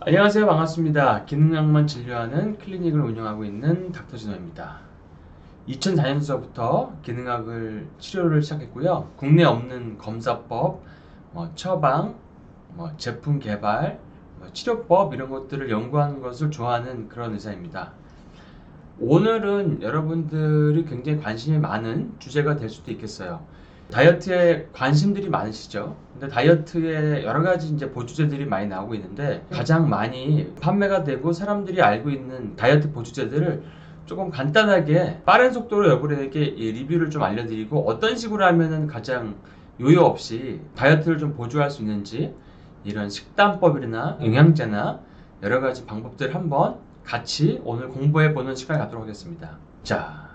안녕하세요. 반갑습니다. 기능학만 진료하는 클리닉을 운영하고 있는 닥터진호입니다. 2004년서부터 기능학을 치료를 시작했고요. 국내에 없는 검사법, 처방, 제품 개발, 치료법 이런 것들을 연구하는 것을 좋아하는 그런 의사입니다. 오늘은 여러분들이 굉장히 관심이 많은 주제가 될 수도 있겠어요. 다이어트에 관심들이 많으시죠? 근데 다이어트에 여러 가지 이제 보조제들이 많이 나오고 있는데 가장 많이 판매가 되고 사람들이 알고 있는 다이어트 보조제들을 조금 간단하게 빠른 속도로 여러분에게 이 리뷰를 좀 알려드리고 어떤 식으로 하면은 가장 요요 없이 다이어트를 좀 보조할 수 있는지 이런 식단법이나 영양제나 여러 가지 방법들 한번 같이 오늘 공부해보는 시간을 갖도록 하겠습니다. 자,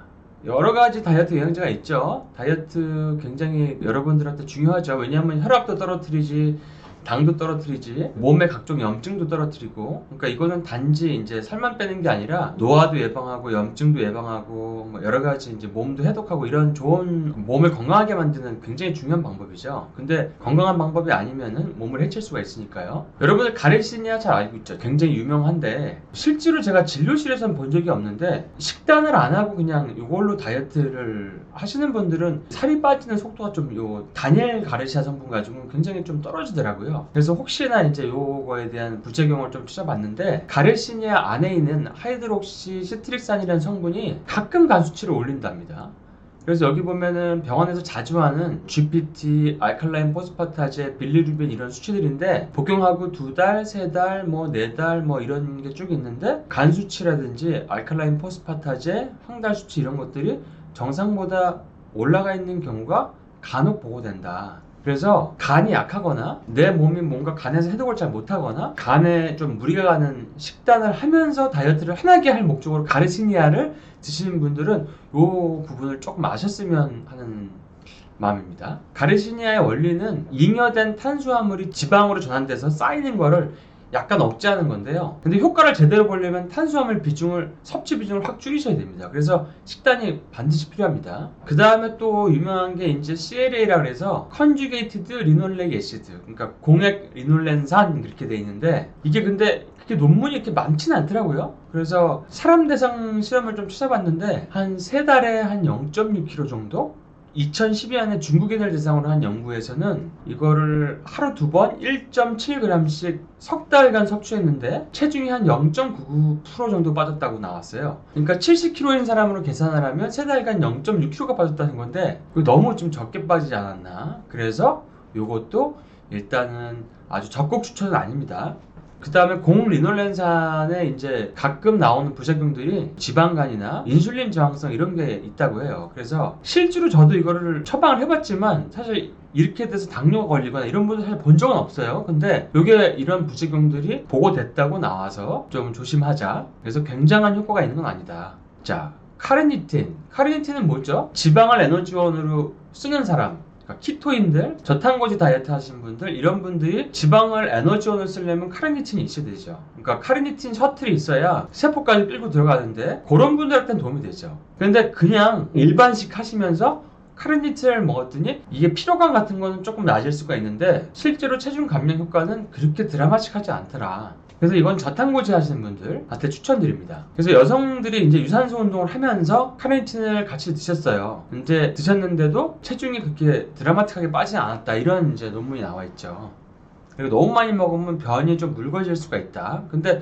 여러 가지 다이어트 영양제가 있죠. 다이어트 굉장히 여러분들한테 중요하죠. 왜냐하면 혈압도 떨어뜨리지, 당도 떨어뜨리지, 몸의 각종 염증도 떨어뜨리고. 그러니까 이거는 단지 이제 살만 빼는 게 아니라 노화도 예방하고 염증도 예방하고 여러 가지 이제 몸도 해독하고 이런 좋은 몸을 건강하게 만드는 굉장히 중요한 방법이죠. 근데 건강한 방법이 아니면은 몸을 해칠 수가 있으니까요. 여러분들 가레시니아 잘 알고 있죠. 굉장히 유명한데 실제로 제가 진료실에서는 본 적이 없는데 식단을 안 하고 그냥 이걸로 다이어트를 하시는 분들은 살이 빠지는 속도가 좀 요 다니엘 가르시아 성분 가지고는 굉장히 좀 떨어지더라고요. 그래서 혹시나 이제 요거에 대한 부작용을 좀 찾아봤는데 가르시니아 안에 있는 하이드록시 시트릭산이라는 성분이 가끔 간 수치를 올린답니다. 그래서 여기 보면은 병원에서 자주 하는 GPT, 알칼라인 포스파타제, 빌리루빈 이런 수치들인데 복용하고 2달, 3달, 4달 이런 게 쭉 있는데 간 수치라든지 알칼라인 포스파타제, 황달 수치 이런 것들이 정상보다 올라가 있는 경우가 간혹 보고된다. 그래서 간이 약하거나 내 몸이 뭔가 간에서 해독을 잘 못하거나 간에 좀 무리가 가는 식단을 하면서 다이어트를 편하게 할 목적으로 가르시니아를 드시는 분들은 이 부분을 조금 아셨으면 하는 마음입니다. 가르시니아의 원리는 잉여된 탄수화물이 지방으로 전환돼서 쌓이는 거를 약간 억제하는 건데요. 근데 효과를 제대로 보려면 탄수화물 비중을, 섭취 비중을 확 줄이셔야 됩니다. 그래서 식단이 반드시 필요합니다. 그 다음에 또 유명한 게 이제 CLA라 그래서 컨주게이티드 리놀렉 애시드, 그러니까 공액 리놀렌산 그렇게 돼 있는데 이게 근데 그렇게 논문이 이렇게 많지는 않더라고요. 그래서 사람 대상 실험을 좀 찾아봤는데 한 3달에 한 0.6kg 정도? 2012년에 중국인을 대상으로 한 연구에서는 이거를 하루 2번 1.7g씩 석 달간 섭취했는데 체중이 한 0.99% 정도 빠졌다고 나왔어요. 그러니까 70kg인 사람으로 계산을 하면 3달간 0.6kg가 빠졌다는 건데 너무 좀 적게 빠지지 않았나? 그래서 이것도 일단은 아주 적극 추천은 아닙니다. 그 다음에 공리놀렌산에 이제 가끔 나오는 부작용들이 지방간이나 인슐린 저항성 이런 게 있다고 해요. 그래서 실제로 저도 이거를 처방을 해봤지만 사실 이렇게 돼서 당뇨가 걸리거나 이런 분들 사실 본 적은 없어요. 근데 이게 이런 부작용들이 보고됐다고 나와서 좀 조심하자. 그래서 굉장한 효과가 있는 건 아니다. 자, 카르니틴. 카르니틴은 뭐죠? 지방을 에너지원으로 쓰는 사람. 그러니까 키토인들, 저탄고지 다이어트 하시는 분들 이런 분들이 지방을 에너지원을 쓰려면 카르니틴이 있어야 되죠. 그러니까 카르니틴 셔틀이 있어야 세포까지 끌고 들어가는데 그런 분들한테는 도움이 되죠. 그런데 그냥 일반식 하시면서 카르니틴을 먹었더니 이게 피로감 같은 거는 조금 낮을 수가 있는데 실제로 체중 감량 효과는 그렇게 드라마틱하지 않더라. 그래서 이건 저탄고지 하시는 분들한테 추천드립니다. 그래서 여성들이 이제 유산소 운동을 하면서 카르니틴을 같이 드셨어요. 근데 드셨는데도 체중이 그렇게 드라마틱하게 빠지지 않았다. 이런 이제 논문이 나와 있죠. 그리고 너무 많이 먹으면 변이 좀 묽어질 수가 있다. 근데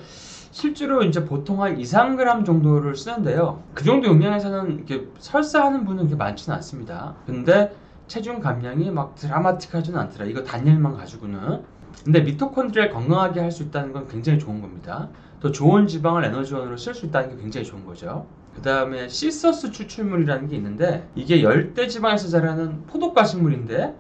실제로 이제 보통 한 2, 3g 정도를 쓰는데요. 그 정도 용량에서는 이렇게 설사하는 분은 그렇게 많지는 않습니다. 근데 체중 감량이 막 드라마틱하지는 않더라. 이거 단일만 가지고는. 근데 미토콘드리아를 건강하게 할 수 있다는 건 굉장히 좋은 겁니다. 더 좋은 지방을 에너지원으로 쓸 수 있다는 게 굉장히 좋은 거죠. 그 다음에 시서스 추출물이라는 게 있는데 이게 열대지방에서 자라는 포도가식물인데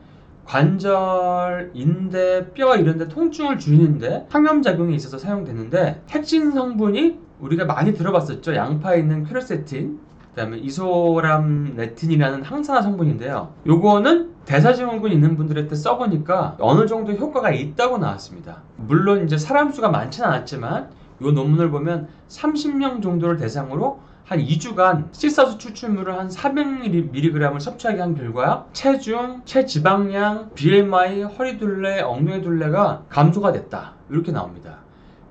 관절, 인대, 뼈 이런 데 통증을 줄이는데 항염작용이 있어서 사용되는데 핵심 성분이 우리가 많이 들어봤었죠. 양파에 있는 퀘르세틴, 그 다음에 이소람레틴이라는 항산화 성분인데요. 요거는 대사증후군 있는 분들한테 써보니까 어느 정도 효과가 있다고 나왔습니다. 물론 이제 사람 수가 많지는 않았지만 요 논문을 보면 30명 정도를 대상으로 한 2주간 시서스 추출물을 한 400mg을 섭취하게 한 결과 체중, 체지방량, BMI, 허리둘레, 엉덩이둘레가 감소가 됐다. 이렇게 나옵니다.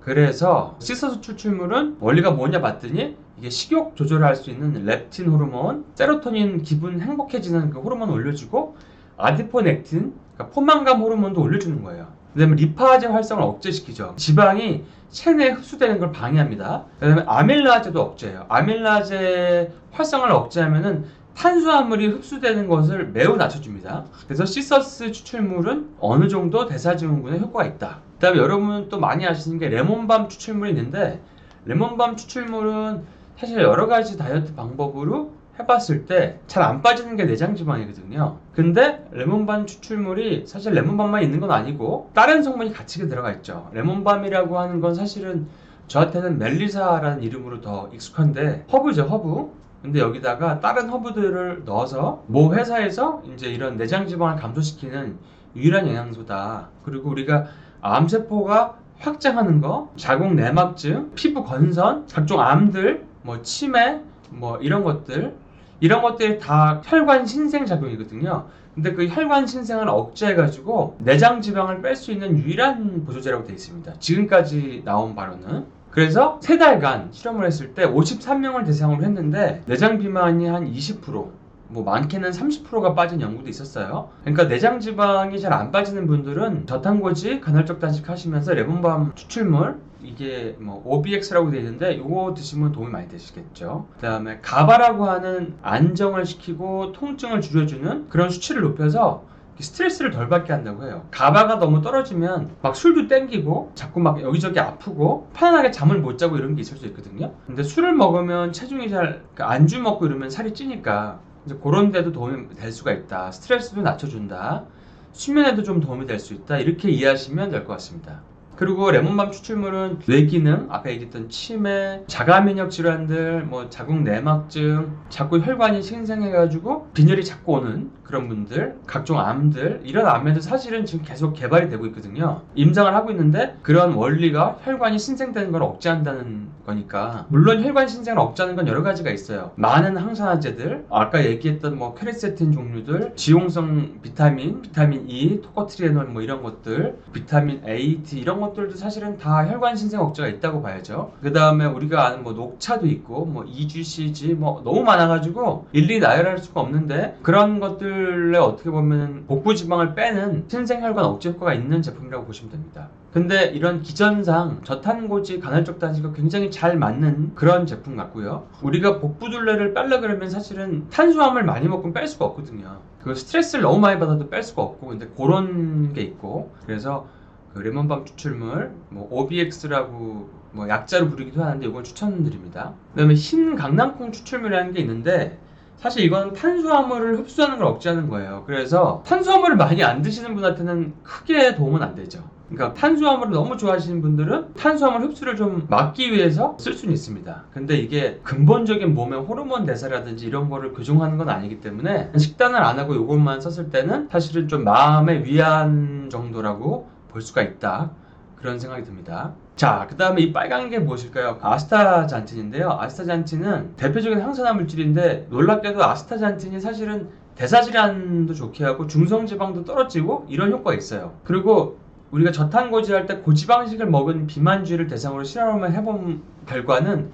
그래서 시서스 추출물은 원리가 뭐냐 봤더니 이게 식욕 조절을 할 수 있는 렙틴 호르몬, 세로토닌 기분 행복해지는 그 호르몬 올려주고 아디포넥틴, 그러니까 포만감 호르몬도 올려주는 거예요. 그다음에 리파제 활성을 억제시키죠. 지방이 체내에 흡수되는 걸 방해합니다. 그다음에 아밀라제도 억제해요. 아밀라제 활성을 억제하면은 탄수화물이 흡수되는 것을 매우 낮춰줍니다. 그래서 시서스 추출물은 어느 정도 대사증후군에 효과가 있다. 그 다음에 여러분 또 많이 아시는 게 레몬밤 추출물이 있는데, 레몬밤 추출물은 사실 여러 가지 다이어트 방법으로 해봤을 때 잘 안 빠지는 게 내장지방이거든요. 근데 레몬밤 추출물이 사실 레몬밤만 있는 건 아니고 다른 성분이 같이 들어가 있죠. 레몬밤이라고 하는 건 사실은 저한테는 멜리사라는 이름으로 더 익숙한데, 허브죠, 허브. 근데 여기다가 다른 허브들을 넣어서 모 회사에서 이제 이런 내장 지방을 감소시키는 유일한 영양소다. 그리고 우리가 암세포가 확장하는 거, 자궁 내막증, 피부 건선, 각종 암들, 뭐 치매, 뭐 이런 것들이 다 혈관 신생 작용이거든요. 근데 그 혈관 신생을 억제해가지고 내장 지방을 뺄 수 있는 유일한 보조제라고 되어 있습니다. 지금까지 나온 바로는. 그래서 3달간 실험을 했을 때 53명을 대상으로 했는데 내장 비만이 한 20%, 뭐 많게는 30%가 빠진 연구도 있었어요. 그러니까 내장 지방이 잘 안 빠지는 분들은 저탄고지 간헐적 단식 하시면서 레몬밤 추출물, 이게 뭐 OBX라고 되어 있는데 이거 드시면 도움이 많이 되시겠죠. 그 다음에 가바라고 하는 안정을 시키고 통증을 줄여주는 그런 수치를 높여서 스트레스를 덜 받게 한다고 해요. 가바가 너무 떨어지면 막 술도 땡기고 자꾸 막 여기저기 아프고 편안하게 잠을 못 자고 이런 게 있을 수 있거든요. 근데 술을 먹으면 체중이 잘, 안주 먹고 이러면 살이 찌니까 이제 그런 데도 도움이 될 수가 있다. 스트레스도 낮춰준다. 수면에도 좀 도움이 될 수 있다. 이렇게 이해하시면 될 것 같습니다. 그리고 레몬밤 추출물은 뇌기능, 아까 얘기했던 치매, 자가면역 질환들, 뭐 자궁 내막증, 자꾸 혈관이 신생해가지고 빈혈이 자꾸 오는 그런 분들, 각종 암들, 이런 암에도 사실은 지금 계속 개발이 되고 있거든요. 임상을 하고 있는데 그런 원리가 혈관이 신생되는 걸 억제한다는 거니까. 물론 혈관 신생을 억제하는 건 여러 가지가 있어요. 많은 항산화제들, 아까 얘기했던 뭐 퀘르세틴 종류들, 지용성 비타민 E, 토코트리에놀 뭐 이런 것들, 비타민 A, D 이런 것들도 사실은 다 혈관 신생 억제가 있다고 봐야죠. 그 다음에 우리가 아는 뭐 녹차도 있고 뭐 EGCG 뭐 너무 많아가지고 일일이 나열할 수가 없는데, 그런 것들에 어떻게 보면 복부 지방을 빼는 신생 혈관 억제 효과가 있는 제품이라고 보시면 됩니다. 근데 이런 기전상 저탄고지 간헐적 단식과 굉장히 잘 맞는 그런 제품 같고요. 우리가 복부둘레를 빼려 그러면 사실은 탄수화물 많이 먹으면 뺄 수가 없거든요. 그 스트레스를 너무 많이 받아도 뺄 수가 없고, 근데 그런 게 있고, 그래서 그 레몬밤 추출물, 뭐 OBX라고 뭐 약자로 부르기도 하는데 이걸 추천드립니다. 그다음에 흰 강낭콩 추출물이라는 게 있는데, 사실 이건 탄수화물을 흡수하는 걸 억제하는 거예요. 그래서 탄수화물을 많이 안 드시는 분한테는 크게 도움은 안 되죠. 그러니까 탄수화물을 너무 좋아하시는 분들은 탄수화물 흡수를 좀 막기 위해서 쓸 수는 있습니다. 근데 이게 근본적인 몸의 호르몬 대사라든지 이런 거를 교정하는 건 아니기 때문에 식단을 안 하고 이것만 썼을 때는 사실은 좀 마음의 위안 정도라고 볼 수가 있다. 그런 생각이 듭니다. 자, 그 다음에 이 빨간 게 무엇일까요? 아스타잔틴인데요. 아스타잔틴은 대표적인 항산화 물질인데, 놀랍게도 아스타잔틴이 사실은 대사질환도 좋게 하고 중성지방도 떨어지고 이런 효과가 있어요. 그리고 우리가 저탄고지 할 때 고지방식을 먹은 비만주의를 대상으로 실험을 해본 결과는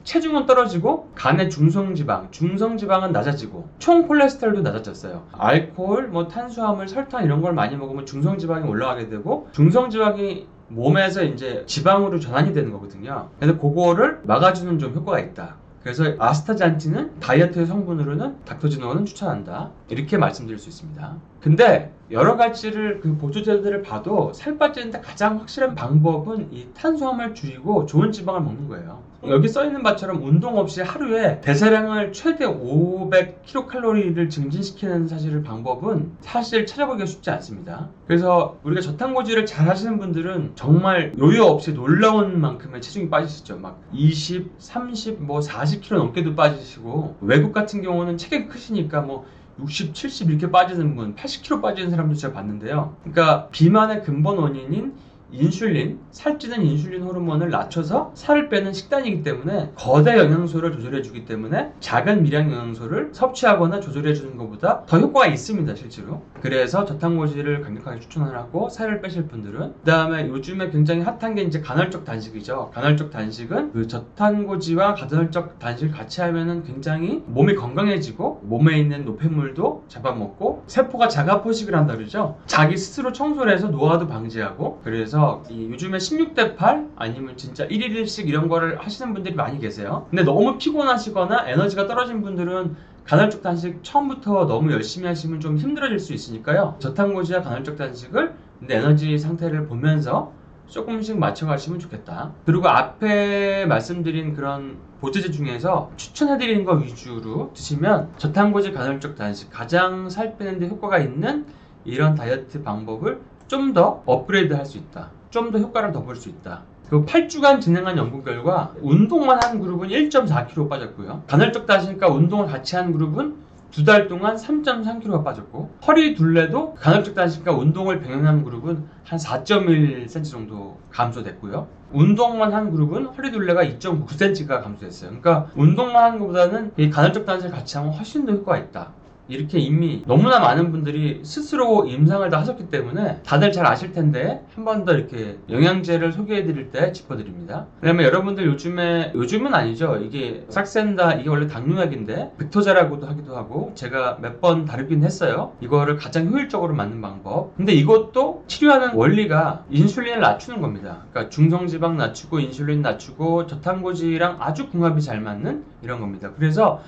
체중은 떨어지고 간의 중성지방은 낮아지고 총 콜레스테롤도 낮아졌어요. 알코올, 뭐 탄수화물, 설탕 이런 걸 많이 먹으면 중성지방이 올라가게 되고, 중성지방이 몸에서 이제 지방으로 전환이 되는 거거든요. 그래서 그거를 막아주는 좀 효과가 있다. 그래서 아스타잔틴은 다이어트 성분으로는 닥터지노는 추천한다. 이렇게 말씀드릴 수 있습니다. 근데 여러 가지를 그 보조제들을 봐도 살 빠지는데 가장 확실한 방법은 이 탄수화물 줄이고 좋은 지방을 먹는 거예요. 여기 써있는 바처럼 운동 없이 하루에 대사량을 최대 500kcal를 증진시키는 사실 방법은 사실 찾아보기가 쉽지 않습니다. 그래서 우리가 저탄고지를 잘 하시는 분들은 정말 요요 없이 놀라운 만큼의 체중이 빠지시죠. 막 20, 30, 뭐 40kg 넘게도 빠지시고, 외국 같은 경우는 체격이 크시니까 뭐 60, 70 이렇게 빠지는 분, 80kg 빠지는 사람도 제가 봤는데요. 그러니까 비만의 근본 원인인 인슐린, 살찌는 인슐린 호르몬을 낮춰서 살을 빼는 식단이기 때문에 거대 영양소를 조절해주기 때문에 작은 미량 영양소를 섭취하거나 조절해주는 것보다 더 효과가 있습니다, 실제로. 그래서 저탄고지를 강력하게 추천을 하고 살을 빼실 분들은. 그 다음에 요즘에 굉장히 핫한 게 이제 간헐적 단식이죠. 간헐적 단식은 그 저탄고지와 간헐적 단식을 같이 하면은 굉장히 몸이 건강해지고 몸에 있는 노폐물도 잡아먹고 세포가 자가 포식을 한다 그러죠. 자기 스스로 청소를 해서 노화도 방지하고. 그래서 이 요즘에 16대 8 아니면 진짜 1일 1식 이런 거를 하시는 분들이 많이 계세요. 근데 너무 피곤하시거나 에너지가 떨어진 분들은 간헐적 단식 처음부터 너무 열심히 하시면 좀 힘들어질 수 있으니까요. 저탄고지와 간헐적 단식을 내 에너지 상태를 보면서 조금씩 맞춰가시면 좋겠다. 그리고 앞에 말씀드린 그런 보조제 중에서 추천해드리는 거 위주로 드시면 저탄고지 간헐적 단식, 가장 살 빼는데 효과가 있는 이런 다이어트 방법을 좀 더 업그레이드 할 수 있다. 좀 더 효과를 더 볼 수 있다. 그 8주간 진행한 연구 결과 운동만 한 그룹은 1.4kg 빠졌고요. 간헐적 단식과 운동을 같이 한 그룹은 2달 동안 3.3kg가 빠졌고, 허리 둘레도 간헐적 단식과 운동을 병행한 그룹은 한 4.1cm 정도 감소됐고요. 운동만 한 그룹은 허리 둘레가 2.9cm가 감소됐어요. 그러니까 운동만 하는 것보다는 이 간헐적 단식을 같이 하면 훨씬 더 효과가 있다. 이렇게 이미 너무나 많은 분들이 스스로 임상을 다 하셨기 때문에 다들 잘 아실 텐데 한 번 더 이렇게 영양제를 소개해 드릴 때 짚어드립니다. 그다음에 여러분들 요즘은 아니죠. 이게 삭센다, 이게 원래 당뇨약인데 빅토자라고도 하기도 하고 제가 몇 번 다루긴 했어요. 이거를 가장 효율적으로 맞는 방법. 근데 이것도 치료하는 원리가 인슐린을 낮추는 겁니다. 그러니까 중성지방 낮추고 인슐린 낮추고 저탄고지랑 아주 궁합이 잘 맞는 이런 겁니다. 그래서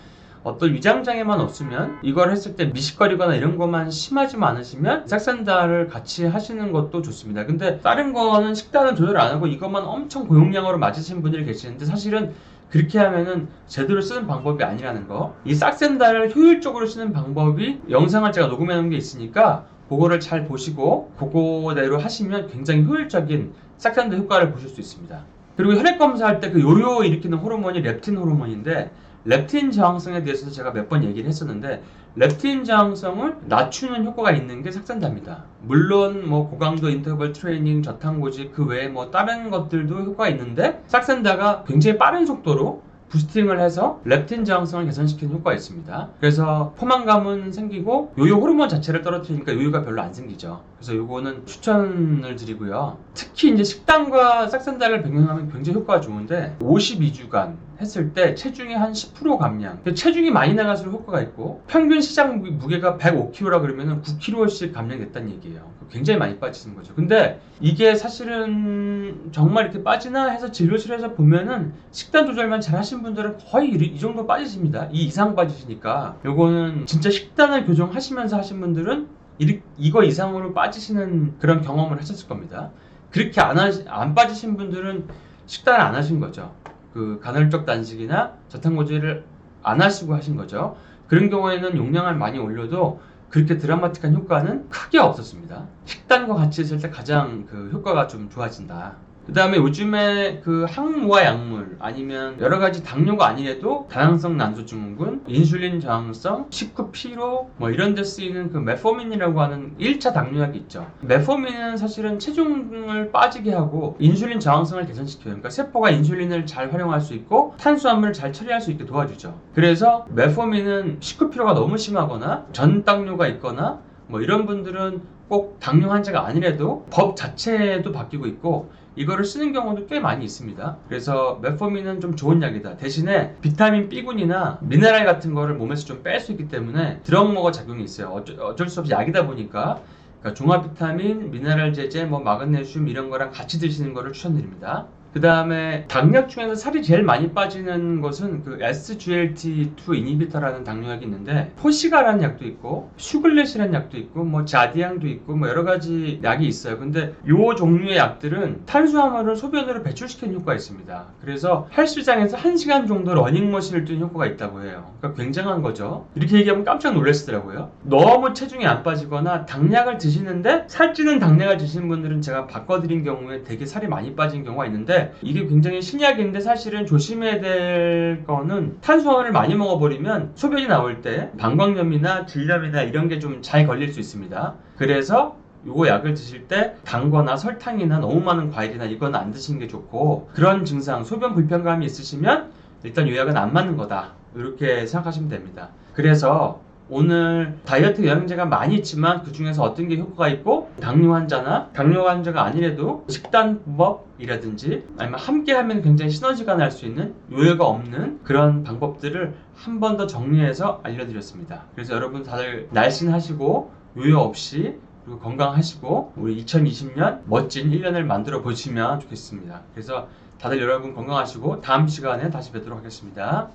어떤 위장장애만 없으면, 이걸 했을 때 미식거리거나 이런 것만 심하지만 않으시면 삭산다를 같이 하시는 것도 좋습니다. 근데 다른 거는 식단을 조절 안 하고 이것만 엄청 고용량으로 맞으신 분들이 계시는데 사실은 그렇게 하면은 제대로 쓰는 방법이 아니라는 거. 이 삭센다를 효율적으로 쓰는 방법이 영상을 제가 녹음해 놓은 게 있으니까 그거를 잘 보시고 그거대로 하시면 굉장히 효율적인 삭센다 효과를 보실 수 있습니다. 그리고 혈액 검사할 때 그 요요 일으키는 호르몬이 렙틴 호르몬인데, 렙틴 저항성에 대해서도 제가 몇 번 얘기를 했었는데, 렙틴 저항성을 낮추는 효과가 있는 게 삭산다입니다. 물론 뭐 고강도 인터벌 트레이닝, 저탄고지 그 외에 뭐 다른 것들도 효과가 있는데 삭산다가 굉장히 빠른 속도로 부스팅을 해서 렙틴 저항성을 개선시키는 효과가 있습니다. 그래서 포만감은 생기고 요요 호르몬 자체를 떨어뜨리니까 요요가 별로 안 생기죠. 그래서 요거는 추천을 드리고요. 특히 이제 식단과 삭산다를 병행하면 굉장히 효과가 좋은데 52주간 했을 때 체중의 한 10% 감량. 체중이 많이 나갈수록 효과가 있고, 평균 시장 무게가 105kg라 그러면 9kg씩 감량됐다는 얘기예요. 굉장히 많이 빠지는 거죠. 근데 이게 사실은 정말 이렇게 빠지나 해서 진료실에서 보면은 식단 조절만 잘 하신 분들은 거의 이 정도 빠지십니다. 이 이상 빠지시니까 요거는 진짜 식단을 교정하시면서 하신 분들은 이거 이상으로 빠지시는 그런 경험을 하셨을 겁니다. 그렇게 안 빠지신 분들은 식단을 안 하신 거죠. 그 간헐적 단식이나 저탄고지를 안 하시고 하신 거죠. 그런 경우에는 용량을 많이 올려도 그렇게 드라마틱한 효과는 크게 없었습니다. 식단과 같이 했을 때 가장 그 효과가 좀 좋아진다. 그 다음에 요즘에 그 항모화 약물 아니면 여러 가지 당뇨가 아니래도 다양성 난소증후군, 인슐린 저항성, 식후 피로 뭐 이런 데 쓰이는 그 메포민이라고 하는 1차 당뇨약이 있죠. 메포민은 사실은 체중을 빠지게 하고 인슐린 저항성을 개선시켜요. 그러니까 세포가 인슐린을 잘 활용할 수 있고 탄수화물을 잘 처리할 수 있게 도와주죠. 그래서 메포민은 식후 피로가 너무 심하거나 전 당뇨가 있거나 뭐 이런 분들은 꼭 당뇨 환자가 아니래도 법 자체도 바뀌고 있고 이거를 쓰는 경우도 꽤 많이 있습니다. 그래서 메포민은 좀 좋은 약이다. 대신에 비타민 B군이나 미네랄 같은 거를 몸에서 좀 뺄 수 있기 때문에 드럭머거 작용이 있어요. 어쩔 수 없이 약이다 보니까. 그러니까 종합 비타민, 미네랄 제제, 뭐 마그네슘 이런 거랑 같이 드시는 거를 추천드립니다. 그 다음에 당약 중에서 살이 제일 많이 빠지는 것은 그 SGLT2 이니비터라는 당뇨약이 있는데, 포시가라는 약도 있고 슈글렛이라는 약도 있고 뭐 자디앙도 있고 뭐 여러 가지 약이 있어요. 근데 요 종류의 약들은 탄수화물을 소변으로 배출시키는 효과가 있습니다. 그래서 헬스장에서 1시간 정도 러닝머신을 뛰는 효과가 있다고 해요. 그러니까 굉장한 거죠. 이렇게 얘기하면 깜짝 놀라시더라고요. 너무 체중이 안 빠지거나 당약을 드시는데 살찌는 당약을 드시는 분들은 제가 바꿔드린 경우에 되게 살이 많이 빠진 경우가 있는데, 이게 굉장히 신약인데 사실은 조심해야 될 거는 탄수화물을 많이 먹어버리면 소변이 나올 때 방광염이나 질염이나 이런 게 좀 잘 걸릴 수 있습니다. 그래서 요거 약을 드실 때 단 거나 설탕이나 너무 많은 과일이나 이건 안 드시는 게 좋고, 그런 증상, 소변 불편감이 있으시면 일단 요 약은 안 맞는 거다, 이렇게 생각하시면 됩니다. 그래서 오늘 다이어트 영양제가 많이 있지만 그 중에서 어떤 게 효과가 있고, 당뇨 환자나 당뇨 환자가 아니래도 식단법이라든지 아니면 함께 하면 굉장히 시너지가 날 수 있는, 요요가 없는 그런 방법들을 한 번 더 정리해서 알려드렸습니다. 그래서 여러분 다들 날씬하시고 요요 없이 그리고 건강하시고 우리 2020년 멋진 1년을 만들어 보시면 좋겠습니다. 그래서 다들 여러분 건강하시고 다음 시간에 다시 뵙도록 하겠습니다.